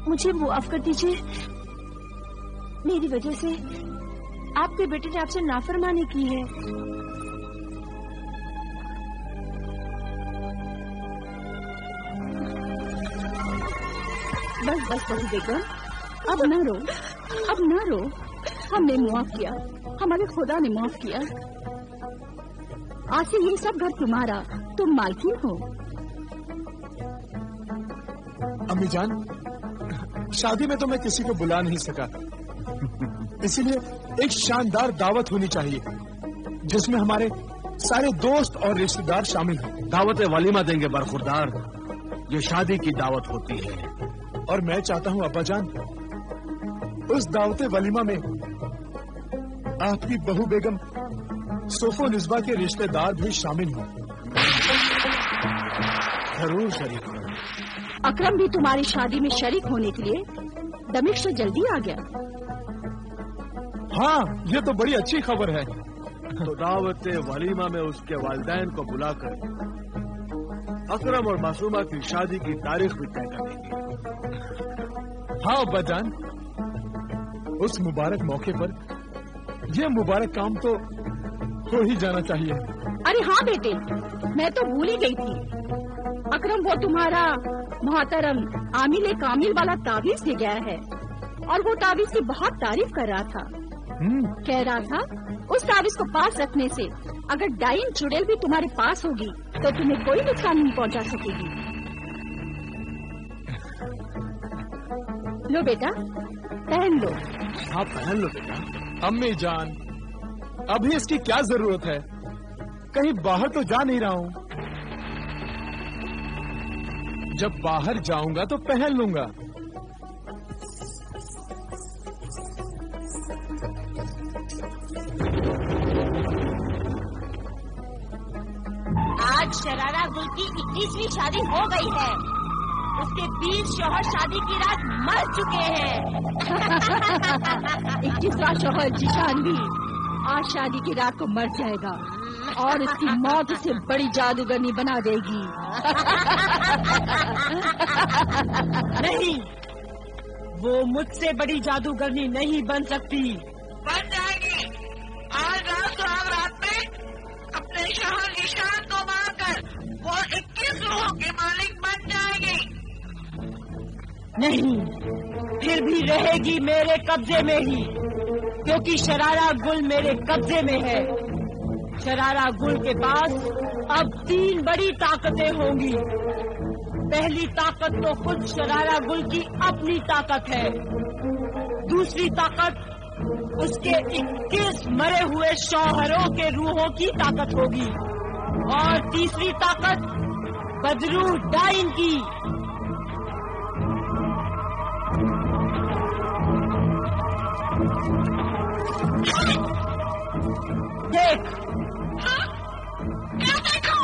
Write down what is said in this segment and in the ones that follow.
مجھے معاف کر دیجیے، میری وجہ سے آپ کے بیٹے نے آپ سے نافرمانی کی ہے۔ بس بس بہو بیگم، اب نہ رو، اب نہ رو، ہم نے معاف کیا، ہمارے خدا نے معاف کیا۔ آج سے یہ سب گھر تمہارا، تم مالکین ہو۔ امی جان، شادی میں تو میں کسی کو بلا نہیں سکا، اسی لیے ایک شاندار دعوت ہونی چاہیے جس میں ہمارے سارے دوست اور رشتہ دار شامل ہوں۔ دعوت ولیمہ دیں گے برخوردار، یہ شادی کی دعوت ہوتی ہے۔ اور میں چاہتا ہوں ابا جان، اس دعوت ولیمہ میں آپ کی بہو بیگم صوف و نسبہ کے رشتہ دار بھی شامل ہوں۔ ضرور شریک ہوں۔ اکرم بھی تمہاری شادی میں شریک ہونے کے لیے دمشق سے جلدی آ گیا۔ ہاں، یہ تو بڑی اچھی خبر ہے۔ تو دعوت ولیمہ میں اس کے والدین کو بلا کر اکرم اور معصومہ کی شادی کی تاریخ بھی طے کریں گے۔ ہاں ابا جان، اس مبارک موقع پر یہ مبارک کام تو ہو ہی جانا چاہیے۔ ارے ہاں بیٹے، میں تو بھول ہی گئی تھی، اکرم وہ تمہارا محترم عامل کامل والا تعویذ لے گیا ہے، اور وہ تعویذ کی بہت تعریف کر رہا تھا۔ کہہ رہا تھا اس تعویذ کو پاس رکھنے سے اگر ڈائن چڑیل بھی تمہارے پاس ہوگی تو تمہیں کوئی نقصان نہیں پہنچا سکے گی۔ لو بیٹا، پہن لو۔ ہاں پہن لو بیٹا۔ امی جان، ابھی اس کی کیا ضرورت ہے؟ کہیں باہر تو جا نہیں رہا ہوں، جب باہر جاؤں گا تو پہن لوں گا۔ آج شرارہ گل کی 21ویں شادی ہو گئی ہے، اس کے 20 شوہر شادی کی رات مر چکے ہیں۔ 21واں شوہر جشان بھی آج شادی کی رات کو مر جائے گا اور اس کی موت اسے بڑی جادوگرنی بنا دے گی۔ نہیں، وہ مجھ سے بڑی جادوگرنی نہیں بن سکتی۔ بن جائے گی۔ آج رات سہاگ رات میں اپنے شوہر نشان کو مار کر وہ 21 روحوں کی مالک بن جائے گی۔ نہیں، پھر بھی رہے گی میرے قبضے میں ہی، کیونکہ شرارہ گل میرے قبضے میں ہے۔ شرارہ گل کے پاس اب 3 بڑی طاقتیں ہوں گی۔ پہلی طاقت تو خود شرارہ گل کی اپنی طاقت ہے، دوسری طاقت اس کے 21 مرے ہوئے شوہروں کے روحوں کی طاقت ہوگی، اور تیسری طاقت بدرو ڈائن کی۔ دیکھ، کیا دیکھو؟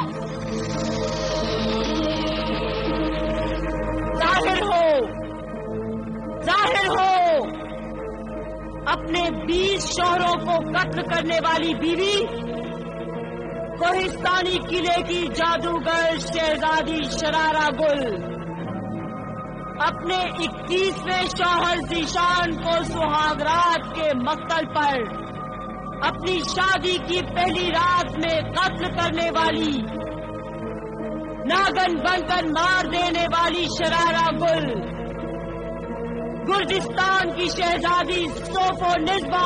ظاہر ہو اپنے 20 شوہروں کو قتل کرنے والی بیوی، کوہستانی قلعے کی جادوگر شہزادی شرارہ گل، اپنے 21ویں شوہر ذیشان کو سہاگ رات کے مقتل پر اپنی شادی کی پہلی رات میں قتل کرنے والی، ناگن بن کر مار دینے والی شرارہ گل، گرجستان کی شہزادی صوف و نسبہ۔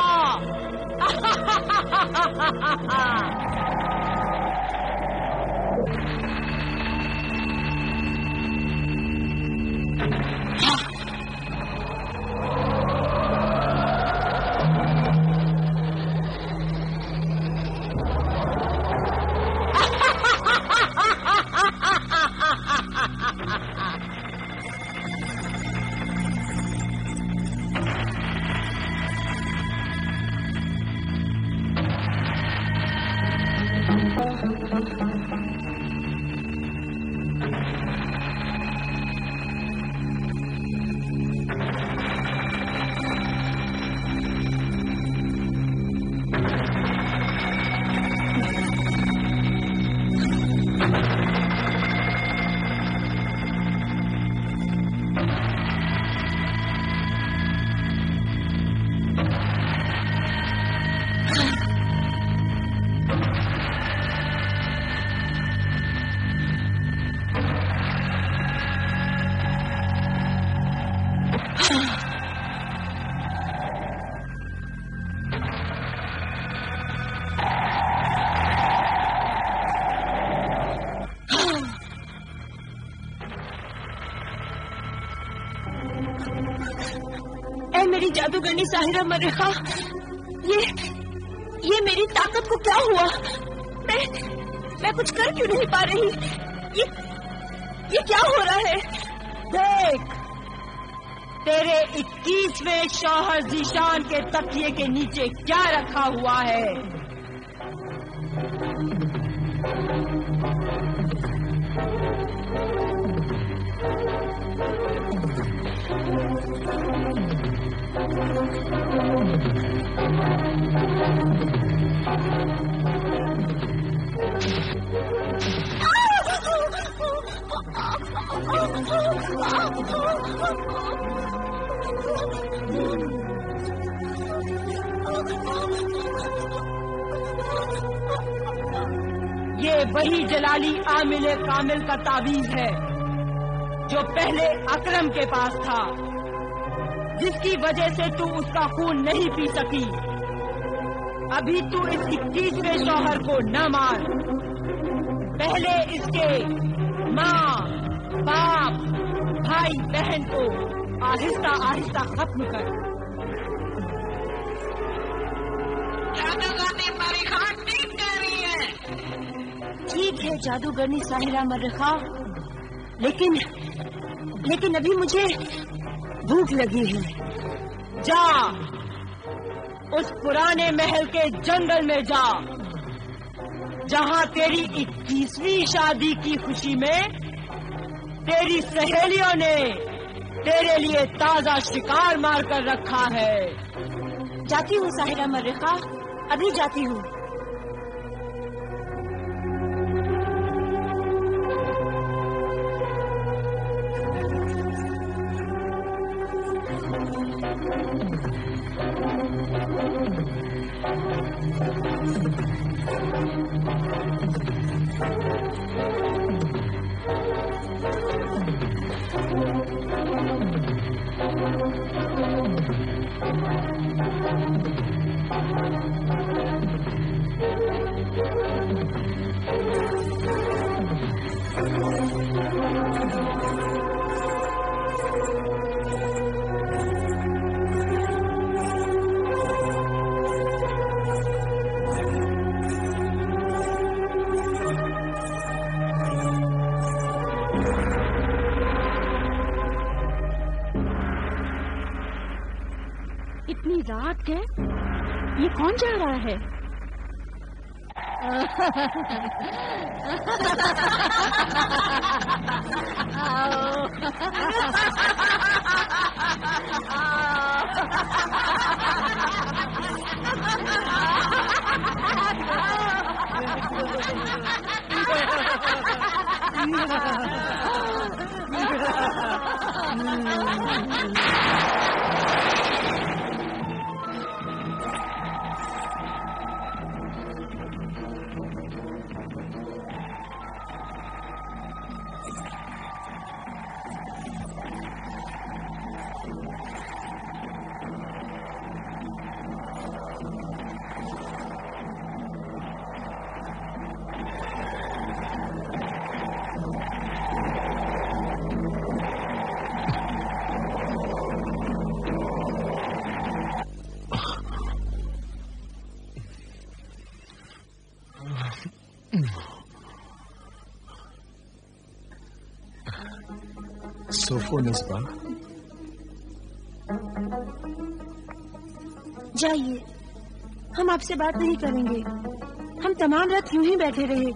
میری جادوگرنی ساحرہ مرخا، یہ میری طاقت کو کیا ہوا؟ میں کچھ کر کیوں نہیں پا رہی؟ یہ کیا ہو رہا ہے؟ دیکھ، تیرے 21ویں شوہر ذیشان کے تکیے کے نیچے کیا رکھا ہوا ہے؟ یہ وہی جلالی عامل کامل کا تعویذ ہے جو پہلے اکرم کے پاس تھا، جس کی وجہ سے تو اس کا خون نہیں پی سکی۔ ابھی تو اس 21ویں شوہر کو نہ مار، پہلے اس کے ماں، باپ، بھائی بہن کو آہستہ آہستہ ختم کر۔ جادوگرنی مرخا ٹھیک کہہ رہی ہے۔ ٹھیک ہے جادوگرنی ساحرہ مرخا، لیکن ابھی مجھے بھوک لگی ہے۔ جا اس پرانے محل کے جنگل میں جا، جہاں تیری 21ویں شادی کی خوشی میں تیری سہیلیوں نے تیرے لیے تازہ شکار مار کر رکھا ہے۔ جاتی ہوں ساحرہ مرخا، ابھی جاتی ہوں۔ اتنی رات ہے، یہ کون جا رہا ہے؟ صوفو نسبہ، جائیے، ہم آپ سے بات نہیں کریں گے۔ ہم تمام رات یوں ہی بیٹھے رہے،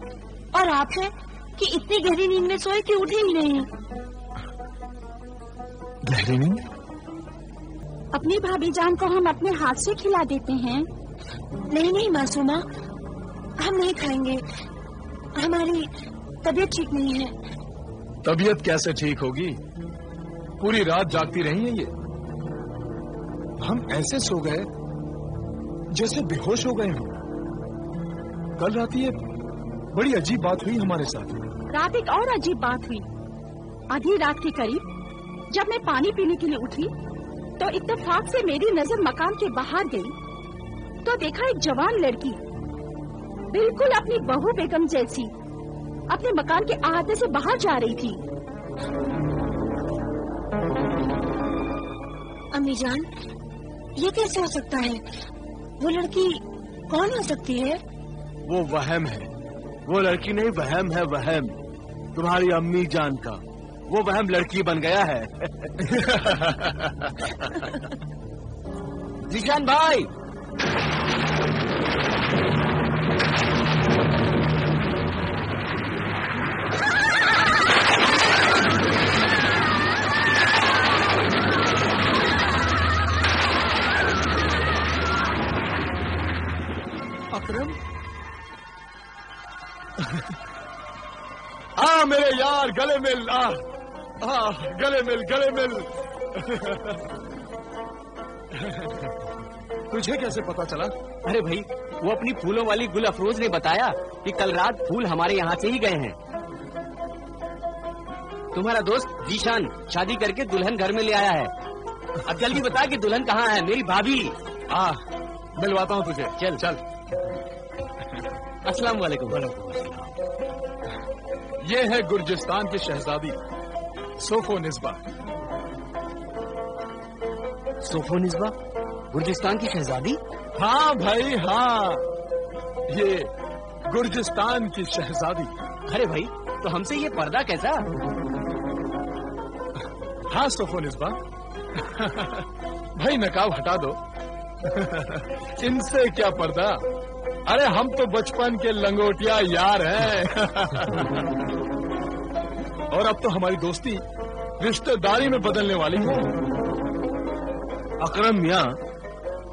اور آپ ہیں کہ اتنی گہری نیند میں سوئے کہ اٹھے ہی نہیں۔ گہری نیند؟ اپنی بھابھی جان کو ہم اپنے ہاتھ سے کھلا دیتے ہیں۔ نہیں معصومہ، ہم نہیں کھائیں گے، ہماری طبیعت ٹھیک نہیں ہے۔ طبیعت کیسے ٹھیک ہوگی؟ پوری رات جاگتی رہی ہیں یہ۔ ہم ایسے سو گئے جیسے بے ہوش ہو گئے ہوں۔ کل رات یہ بڑی عجیب بات ہوئی ہمارے ساتھ۔ رات ایک اور عجیب بات ہوئی۔ آدھی رات کے قریب جب میں پانی پینے کے لیے اٹھی تو اتفاق سے میری نظر مکان کے باہر گئی تو دیکھا ایک جوان لڑکی بالکل اپنی بہو بیگم جیسی اپنے مکان کے احاطے سے باہر جا رہی تھی۔ अम्मी जान, ये कैसे हो सकता है? वो लड़की कौन हो सकती है? वो वहम है, वो लड़की नहीं, वहम है, वहम तुम्हारी अम्मी जान का। वो वहम लड़की बन गया है। जीशान भाई, अकरम, आ मेरे यार, गले मिल, गले मिल, गले मिल। तुझे कैसे पता चला? अरे भाई, वो अपनी फूलों वाली गुल अफरोज ने बताया कि कल रात फूल हमारे यहाँ से ही गए हैं। तुम्हारा दोस्त जीशान शादी करके दुल्हन घर में ले आया है। अब जल्दी बता कि दुल्हन कहाँ है? मेरी भाभी। मिलवाता हूँ तुझे। चल चल। अस्सलाम वालेकुम। ये है गुर्जिस्तान की शहजादी सोफो निस्बा। सोफो निस्बा गुर्जिस्तान की शहजादी? हाँ भाई हाँ, ये गुर्जिस्तान की शहजादी। अरे भाई, तो हमसे ये पर्दा कैसा? हाँ सोफो निस्बा, भाई नकाब हटा दो। इनसे क्या पर्दा, अरे हम तो बचपन के लंगोटिया यार हैं। और अब तो हमारी दोस्ती रिश्तेदारी में बदलने वाली है। अकरम मियाँ,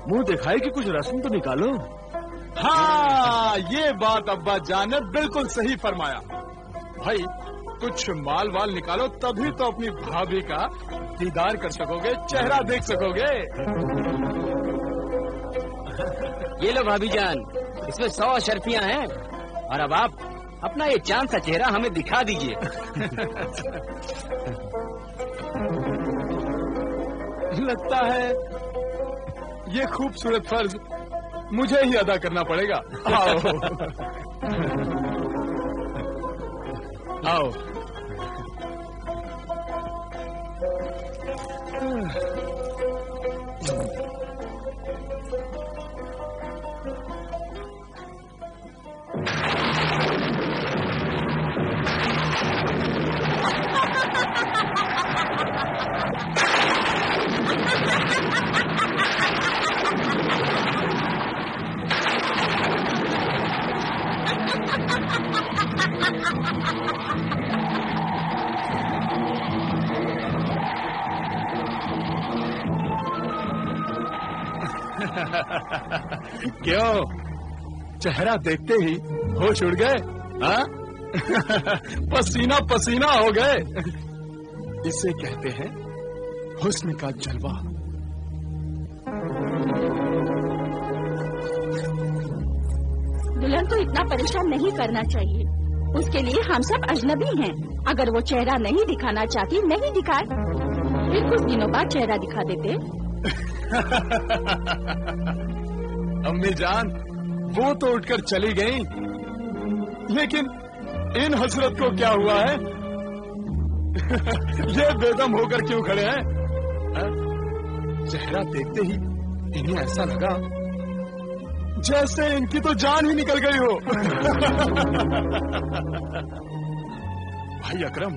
मुंह दिखाए कि कुछ रस्म तो निकालो। हाँ, ये बात अब्बा जान ने बिल्कुल सही फरमाया। भाई कुछ माल वाल निकालो, तभी तो अपनी भाभी का दीदार कर सकोगे, चेहरा देख सकोगे। ये लो भाभी जान, इसमें 100 शर्फियाँ हैं, और अब आप अपना ये चांद सा चेहरा हमें दिखा दीजिए। लगता है ये खूबसूरत फर्ज मुझे ही अदा करना पड़ेगा। आओ आओ। क्यों, चेहरा देखते ही होश उड़ गए? हाँ? पसीना पसीना हो गए। इसे कहते हैं हुस्न का जलवा। दुल्हन को इतना परेशान नहीं करना चाहिए। उसके लिए हम सब अजनबी हैं। अगर वो चेहरा नहीं दिखाना चाहती, नहीं दिखाए, फिर कुछ दिनों बाद चेहरा दिखा देते। अम्मी जान, वो तो उठकर चली गई, लेकिन इन हजरत को क्या हुआ है? ये बेदम होकर क्यों खड़े हैं? चेहरा देखते ही इन्हें ऐसा लगा जैसे इनकी तो जान ही निकल गई हो। भाई अकरम,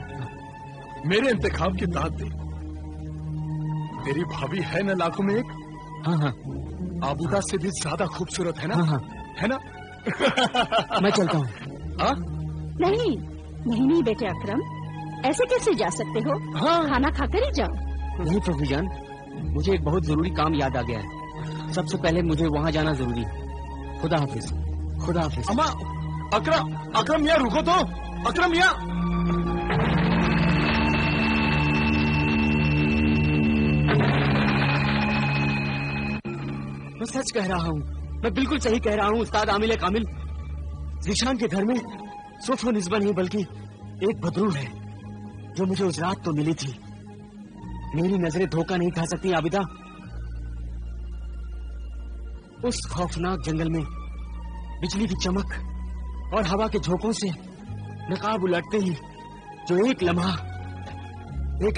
मेरे इंतखाब की दाद दे। तेरी भाभी है ना लाखों में एक? हाँ हाँ। आबूदा से भी ज्यादा खूबसूरत है ना? हाँ हाँ। है ना? मैं चलता हूँ। नहीं नहीं नहीं बेटे अकरम, ऐसे कैसे जा सकते हो? हाँ। खाना खाकर ही जाओ। नहीं प्रभु जान, मुझे एक बहुत जरूरी काम याद आ गया है। सबसे पहले मुझे वहाँ जाना जरूरी है। खुदा हाफिज। खुदा हाफिज। अम्मा, अकरम मियाँ रुको तो। अकरम मियाँ, मैं सच कह रहा हूँ, मैं बिल्कुल सही कह रहा हूँ उस्ताद आमिल कामिल। जीशान के घर में सिर्फ निस्बा नहीं बल्कि एक बदरू है जो मुझे उस रात तो मिली थी। मेरी नजरें धोखा नहीं खा सकती आबिदा। उस खौफनाक जंगल में बिजली की चमक और हवा के झोंकों से नकाब उलटते ही जो एक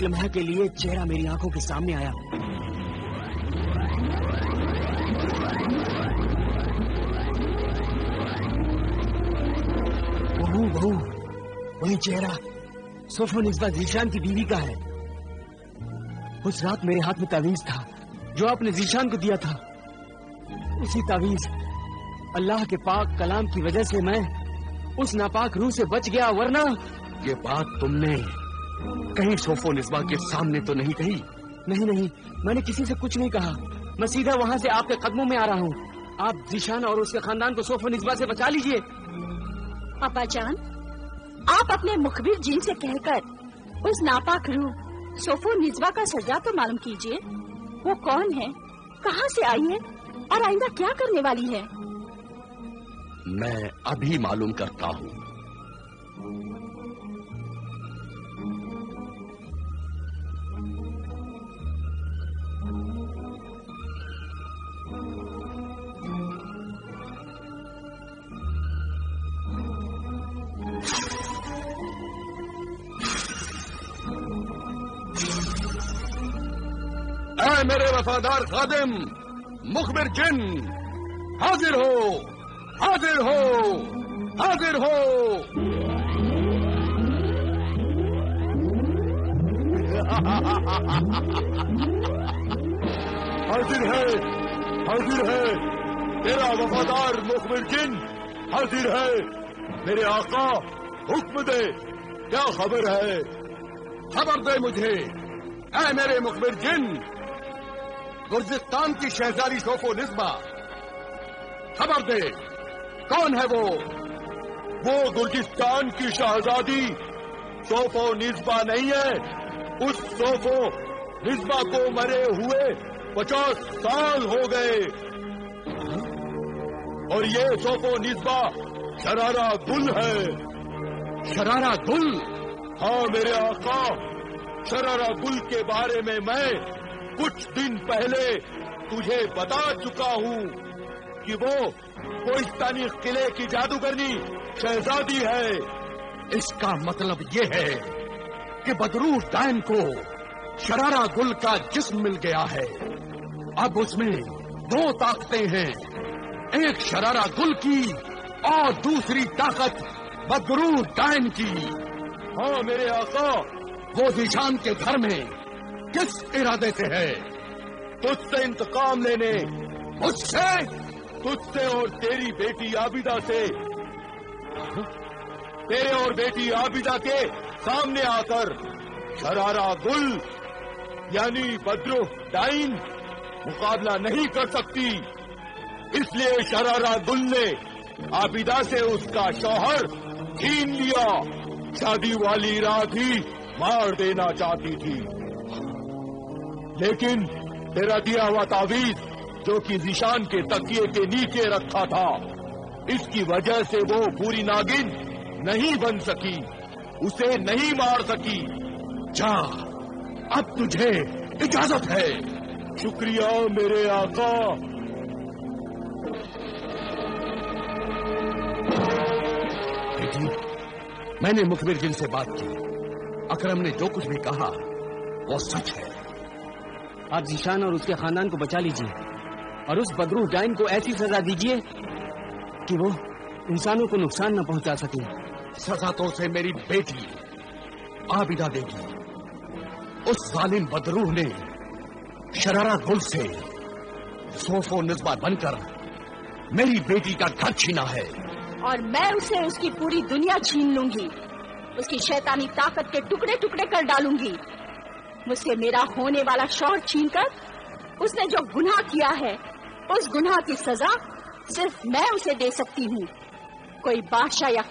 लम्हा के लिए चेहरा मेरी आंखों के सामने आया, बहू, वही चेहरा सोफो निस्बा जीशान की बीवी का है। उस रात मेरे हाथ में तावीज था जो आपने जीशान को दिया था। उसी तावीज अल्लाह के पाक कलाम की वजह से मैं उस नापाक रूह से बच गया, वरना ये बात तुमने कहीं सोफो निस्बा के सामने तो नहीं कही? नहीं, मैंने किसी से कुछ नहीं कहा। मैं सीधा वहां से आपके कदमों में आ रहा हूँ। आप जीशान और उसके खानदान को सोफो निस्बा से बचा लीजिए। अब्बा जान, आप अपने मुखबिर जिन से कहकर उस नापाक रूह सोफो निस्बा का सजा तो मालूम कीजिए। वो कौन है, कहाँ से आई है और आइंदा क्या करने वाली है? मैं अभी मालूम करता हूँ। ऐ मेरे वफादार खादिम मुखबिर जिन, हाजिर हो, हाजिर हो, हाजिर हो। हाजिर है, हाजिर है, तेरा वफादार मुखबिर जिन हाजिर है। मेरे आका हुक्म दे, क्या खबर है? खबर दे मुझे, ऐ मेरे मुखबिर जिन। गुर्जिस्तान की शहजादी सोफो निस्बा, खबर दे, कौन है वो? वो गुर्जिस्तान की शहजादी सोफो निस्बा नहीं है। उस सोफो निस्बा को मरे हुए 50 साल हो गए और ये सोफो निस्बा शरारा गुल है। शरारा गुल? हाँ मेरे आका, शरारा गुल के बारे में मैं कुछ दिन पहले तुझे बता चुका हूँ कि वो कोहिस्तानी किले की जादूगरनी शहजादी है। इसका मतलब ये है कि बदरूह डायन को शरारा गुल का जिस्म मिल गया है। अब उसमें 2 ताकतें हैं, एक शरारा गुल की और दूसरी ताकत बदरूह डायन की। हाँ मेरे आका, वो जीशान के घर में किस इरादे से है? तुझसे इंतकाम लेने, मुझसे, तुझसे और तेरी बेटी आबिदा से। तेरे और बेटी आबिदा के सामने आकर शरारा गुल यानी बदरूह डाइन मुकाबला नहीं कर सकती, इसलिए शरारा गुल ने आबिदा से उसका शौहर छीन लिया। शादी वाली रात ही मार देना चाहती थी, लेकिन तेरा दिया हुआ तावीज जो कि जीशान के तकिए के नीचे रखा था, इसकी वजह से वो पूरी नागिन नहीं बन सकी, उसे नहीं मार सकी। जा, अब तुझे इजाजत है। शुक्रिया मेरे आका। बेटी, मैंने मुखबिर जिन से बात की। अकरम ने जो कुछ भी कहा वो सच है। आप जीशान और उसके खानदान को बचा लीजिए और उस बदरूह डाइन को ऐसी सजा दीजिए कि वो इंसानों को नुकसान न पहुंचा सके। सजा तो उसे मेरी बेटी आबिदा देगी। उस जालिम बदरूह ने शरारा गुल से सोफो निस्बा बनकर मेरी बेटी का घर छीना है और मैं उसे उसकी पूरी दुनिया छीन लूंगी, उसकी शैतानी ताकत के टुकड़े टुकड़े कर डालूंगी। मुझसे मेरा होने वाला शौहर छीनकर उसने जो गुनाह किया है, उस गुनाह की सजा सिर्फ मैं उसे दे सकती हूँ। कोई बादशाह या